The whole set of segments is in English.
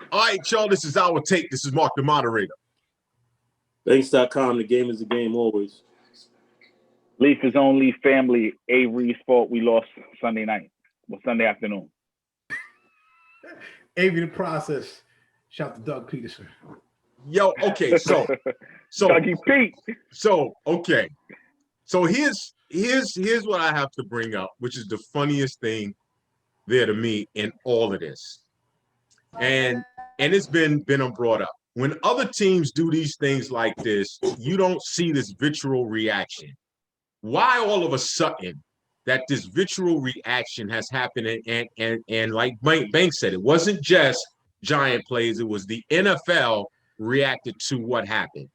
All right, y'all, this is our take. This is Mark, the moderator. Banks.com, the game is the game always. Leaf is only family. Avery's fault we lost Sunday night. Well, Sunday afternoon. Avery the process. Shout to Doug Peterson. Yo, okay, so Dougie Pete. So okay. So here's what I have to bring up, which is the funniest thing there to me in all of this. And it's been brought up. When other teams do these things like this, you don't see this vitriol reaction. Why all of a sudden that this vitriol reaction has happened? And like Banks said, it wasn't just Giant plays, it was the NFL reacted to what happened.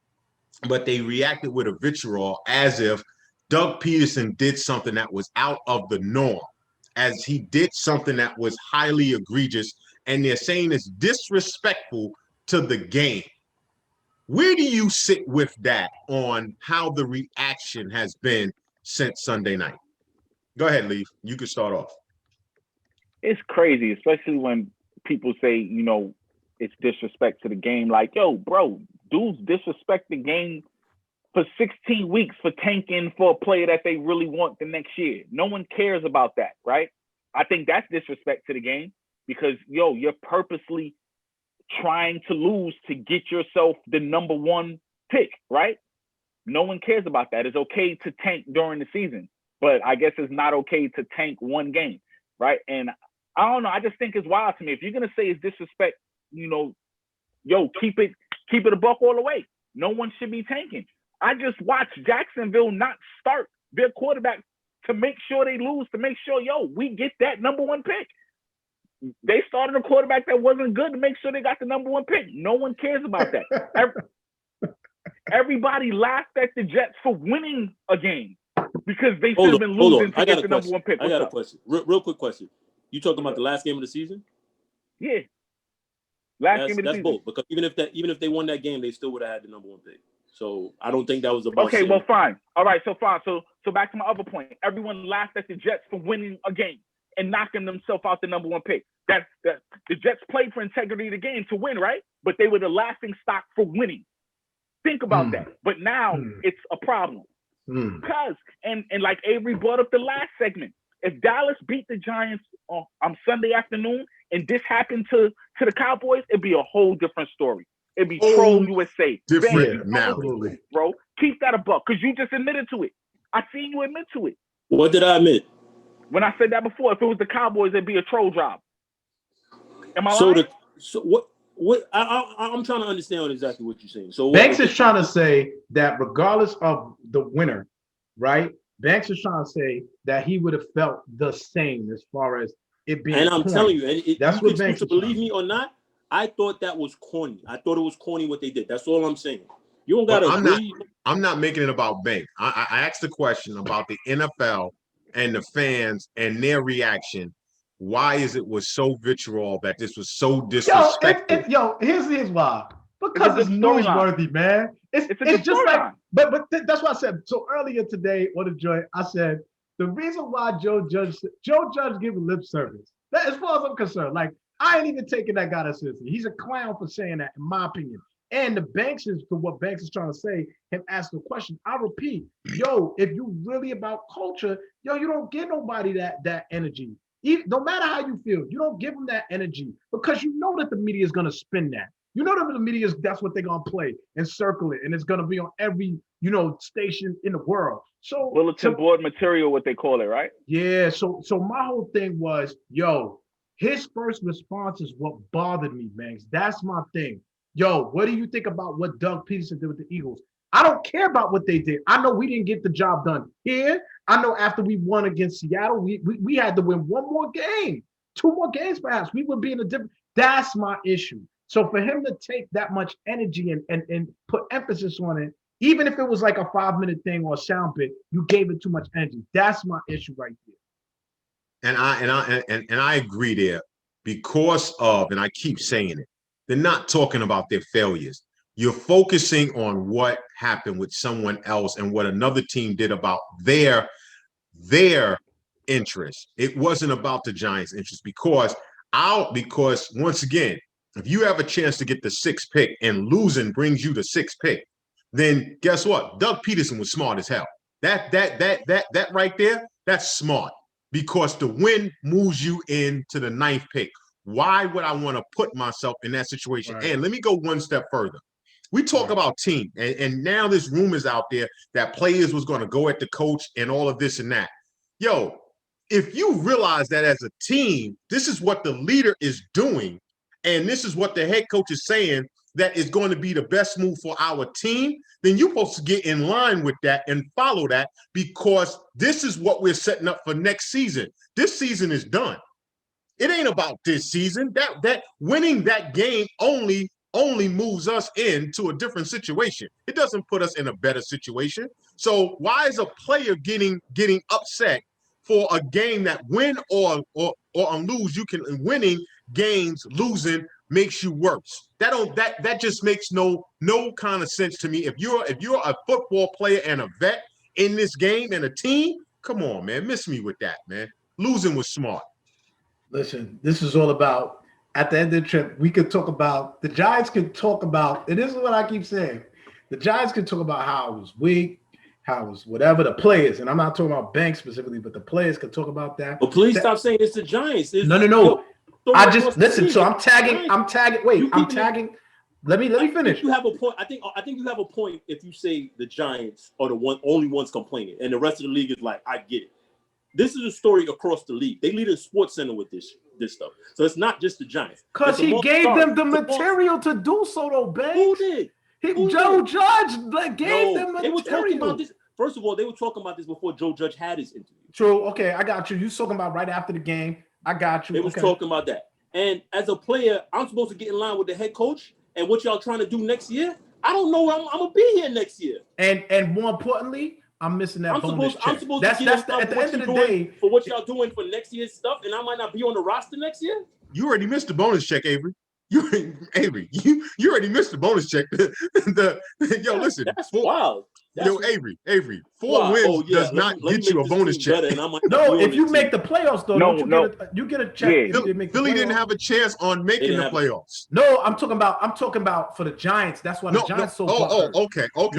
But they reacted with a vitriol as if Doug Peterson did something that was out of the norm, as he did something that was highly egregious, and they're saying it's disrespectful to the game. Where do you sit with that on how the reaction has been since Sunday night? Go ahead, Leaf. You can start off. It's crazy, especially when people say, you know, it's disrespect to the game. Like, yo, bro, dudes disrespect the game for 16 weeks for tanking for a player that they really want the next year. No one cares about that, right? I think that's disrespect to the game because, yo, you're purposely trying to lose to get yourself the number one pick, right? No one cares about that. It's okay to tank during the season, but I guess it's not okay to tank one game, right? And I don't know. I just think it's wild to me. If you're going to say it's disrespect, you know, yo, keep it a buck all the way. No one should be tanking. I just watched Jacksonville not start their quarterback to make sure they lose, to make sure, yo, we get that number one pick. They started a quarterback that wasn't good to make sure they got the number one pick. No one cares about that. Everybody laughed at the Jets for winning a game because they should have been losing to get the number one pick. I got a question. Real quick question. You talking about the last game of the season? Yeah. Last game of the season. That's bold because even if they won that game, they still would have had the number one pick. So I don't think that was about. Okay, well, fine. All right, so fine. So back to my other point. Everyone laughed at the Jets for winning a game and knocking themselves out the number one pick. That the Jets played for integrity of the game to win, right? But they were the laughing stock for winning. Think about that. But now it's a problem. Because, and like Avery brought up the last segment, if Dallas beat the Giants on Sunday afternoon and this happened to the Cowboys, it'd be a whole different story. It'd be Troll USA. Different now. Bro, keep that a buck because you just admitted to it. I seen you admit to it. What did I admit? When I said that before, if it was the Cowboys, it'd be a troll job. Am I lying? What I'm trying to understand exactly what you're saying. So Banks is trying to say that regardless of the winner, right? Banks is trying to say that he would have felt the same as far as it being. And I'm telling you, that's what Banks to believe me or not. I thought that was corny. I thought it was corny what they did. That's all I'm saying. You don't gotta agree. I'm not making it about Banks. I asked the question about the NFL and the fans and their reaction. Why is it was so vitriol that this was so disrespectful? Here's why. Because it's newsworthy, man. It's just like, but that's what I said. So earlier today on the joint, I said the reason why Joe Judge giving lip service. That, as far as I'm concerned, like I ain't even taking that guy seriously. He's a clown for saying that, in my opinion. And the Banks is for what Banks is trying to say, him ask the question. I repeat, yo, if you really about culture, yo, you don't give nobody that energy. No matter how you feel, you don't give them that energy because you know that the media is going to spin that. You know that the media that's what they're going to play and circle it, and it's going to be on every station in the world. So bulletin board material, what they call it, right? Yeah. So my whole thing was, yo, his first response is what bothered me, Banks. That's my thing. Yo, what do you think about what Doug Peterson did with the Eagles? I don't care about what they did. I know we didn't get the job done here. I know after we won against Seattle, we had to win one more game, two more games perhaps. We would be in a different. That's my issue. So for him to take that much energy and put emphasis on it, even if it was like a 5-minute thing or a sound bit, you gave it too much energy. That's my issue right there. And I agree there because of, and I keep saying it, they're not talking about their failures. You're focusing on what happened with someone else and what another team did about their interest. It wasn't about the Giants' interest because once again, if you have a chance to get the 6th pick and losing brings you the 6th pick, then guess what? Doug Peterson was smart as hell. That right there, that's smart because the win moves you into the 9th pick. Why would I want to put myself in that situation? Right. And let me go one step further. We talk about team, and now there's rumors out there that players was going to go at the coach and all of this and that. Yo, if you realize that as a team, this is what the leader is doing, and this is what the head coach is saying that is going to be the best move for our team, then you're supposed to get in line with that and follow that because this is what we're setting up for next season. This season is done. It ain't about this season. That winning that game only moves us into a different situation. It doesn't put us in a better situation. So why is a player getting upset for a game that win or lose? You can winning games, losing makes you worse. That just makes no kind of sense to me. If you're a football player and a vet in this game and a team, come on, man, miss me with that, man. Losing was smart. Listen, this is all about, at the end of the trip, we could talk about, the Giants could talk about, and this is what I keep saying, the Giants could talk about how it was weak, how it was whatever, the players, and I'm not talking about Banks specifically, but the players could talk about that. But please stop saying it's the Giants. No. Yo, I just, listen, so I'm tagging, let me finish. You have a point. I think you have a point if you say the Giants are the only ones complaining, and the rest of the league is like, I get it. This is a story across the league. They lead a sports center with this stuff. So it's not just the Giants. Because he gave them the material to do so, though, Banks. Who did? Joe Judge gave them material. They were talking about this. First of all, they were talking about this before Joe Judge had his interview. True. Okay, I got you. You talking about right after the game. I got you. They was talking about that. And as a player, I'm supposed to get in line with the head coach and what y'all trying to do next year. I don't know. I'm gonna be here next year. And more importantly, I'm missing that bonus check. I'm supposed to get at the end of the day for what y'all doing for next year's stuff, and I might not be on the roster next year. You already missed the bonus check, Avery. You already missed the bonus check. Yo, listen. That's wild. Avery, 4 wins does not get you a bonus check. No, if you make the playoffs, though, you get a check. Yeah. Philly didn't have a chance on making the playoffs. No, I'm talking about for the Giants. That's why the Giants so far. Okay. No.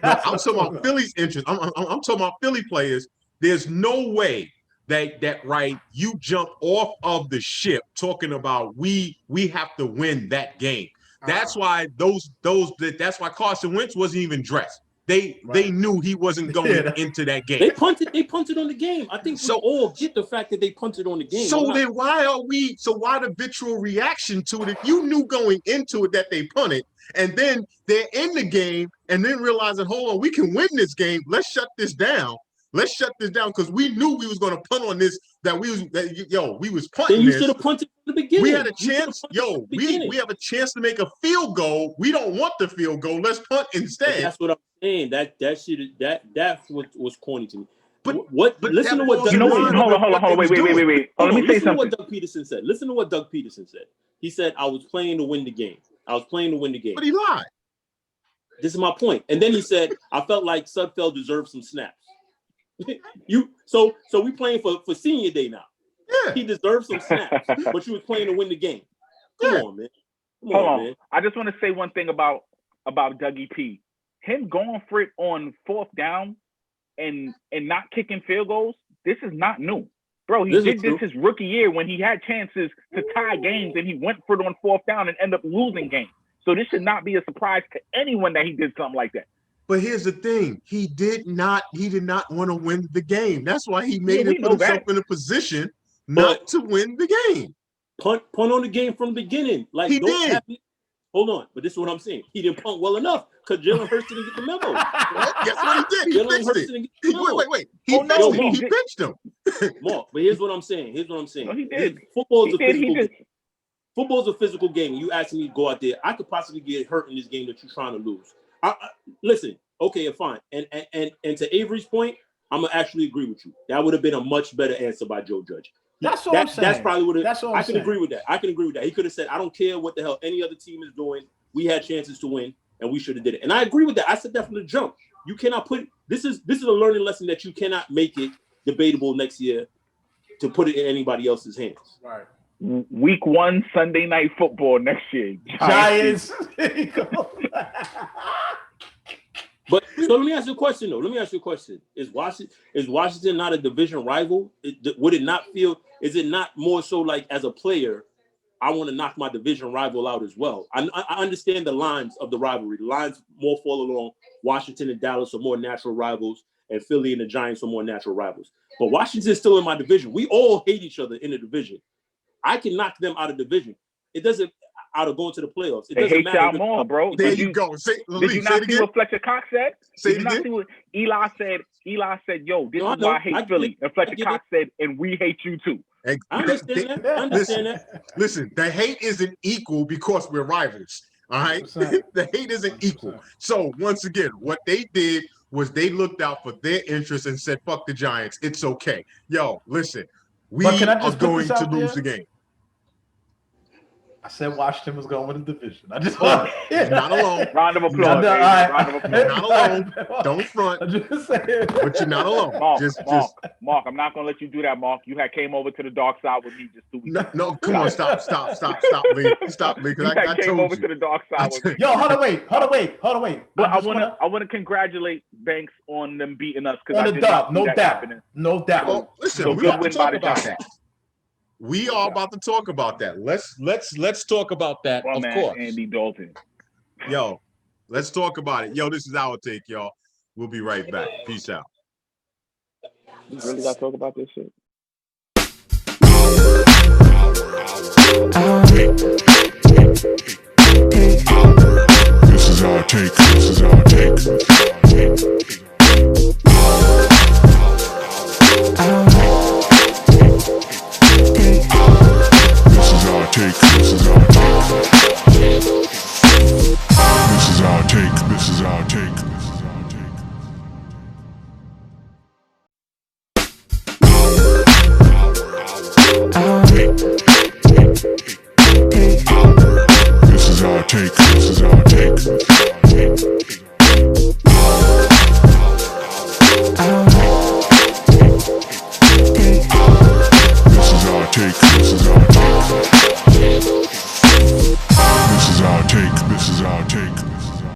I'm talking about Philly's interest. I'm talking about Philly players. There's no way that right, you jump off of the ship talking about we have to win that game. That's why that's why Carson Wentz wasn't even dressed. They knew he wasn't going into that game. They punted on the game. I think we all get the fact that they punted on the game. So then why the vitriol reaction to it if you knew going into it that they punted and then they're in the game and then realizing, hold on, we can win this game. Let's shut this down. Because we knew we was going to punt on this. We was punting. Then you should have punted from the beginning. We had a chance. We have a chance to make a field goal. We don't want the field goal. Let's punt instead. But that's what I'm saying. That's what was corny to me. But listen to what Doug. Hold on. Wait. Let me say something. Listen to what Doug Peterson said. Listen to what Doug Peterson said. He said, "I was playing to win the game. But he lied. This is my point. And then he said, I felt like Sudfeld deserved some snaps. So we playing for senior day now. Yeah. He deserves some snaps, but you was playing to win the game. Come on, man. Hold on. I just want to say one thing about Dougie P. Him going for it on 4th down and not kicking field goals, this is not new. Bro, he did this his rookie year when he had chances to tie games and he went for it on 4th down and ended up losing games. So this should not be a surprise to anyone that he did something like that. But here's the thing: he did not want to win the game. That's why he put himself in a position not to win the game. Punt on the game from the beginning. Like he did. Hold on, but this is what I'm saying. He didn't punt well enough because Jalen Hurts didn't get the memo. Guess what he did? He fixed it. Wait. He benched him. Mark, but here's what I'm saying. No, he did. Football is a physical game. football's a physical game. You asking me to go out there, I could possibly get hurt in this game that you're trying to lose. Listen, okay, fine. And to Avery's point, I'm gonna actually agree with you. That would have been a much better answer by Joe Judge. That's what I'm saying. That's probably what I can agree with that. I can agree with that. He could have said, I don't care what the hell any other team is doing. We had chances to win, and we should have did it. And I agree with that. I said that from the jump. You cannot put this is a learning lesson that you cannot make it debatable next year to put it in anybody else's hands. Right. Week 1 Sunday Night Football next year. Giants. But so let me ask you a question though. Is Washington not a division rival? Would it not feel? Is it not more so like as a player, I want to knock my division rival out as well? I understand the lines of the rivalry. The lines more fall along. Washington and Dallas are more natural rivals, and Philly and the Giants are more natural rivals. But Washington is still in my division. We all hate each other in the division. I can knock them out of division. It doesn't out of going to the playoffs. It doesn't matter. Y'all more, bro. There you go. Did you not see what Fletcher Cox said? Say it again. What Eli said? Eli said, "Yo, this is why I hate Philly." And Fletcher Cox said, "And we hate you too." I understand that. Listen, the hate isn't equal because we're rivals. All right, the hate isn't equal. So once again, what they did was they looked out for their interests and said, "Fuck the Giants. It's okay." Yo, listen, we are going to lose the game. I said Washington was going with the division. I just not alone. Round of applause. Round of applause. Not alone. Don't front. I'm just saying. But you're not alone. Mark, I'm not gonna let you do that, Mark. You came over to the dark side with me just 2 weeks ago. No, come on, stop, Lee. Stop, Lee, because I came told over to the dark side with me. Yo, hold on, wait. But I wanna congratulate Banks on them beating us because on the dub, no doubt. Well, listen, so we have to win talk by the about Giants. that. We are about to talk about that. Let's talk about that. Of course, Andy Dalton. Yo, let's talk about it. Yo, this is our take, y'all. We'll be right back. Peace out. You really gotta talk about this shit. This is our take.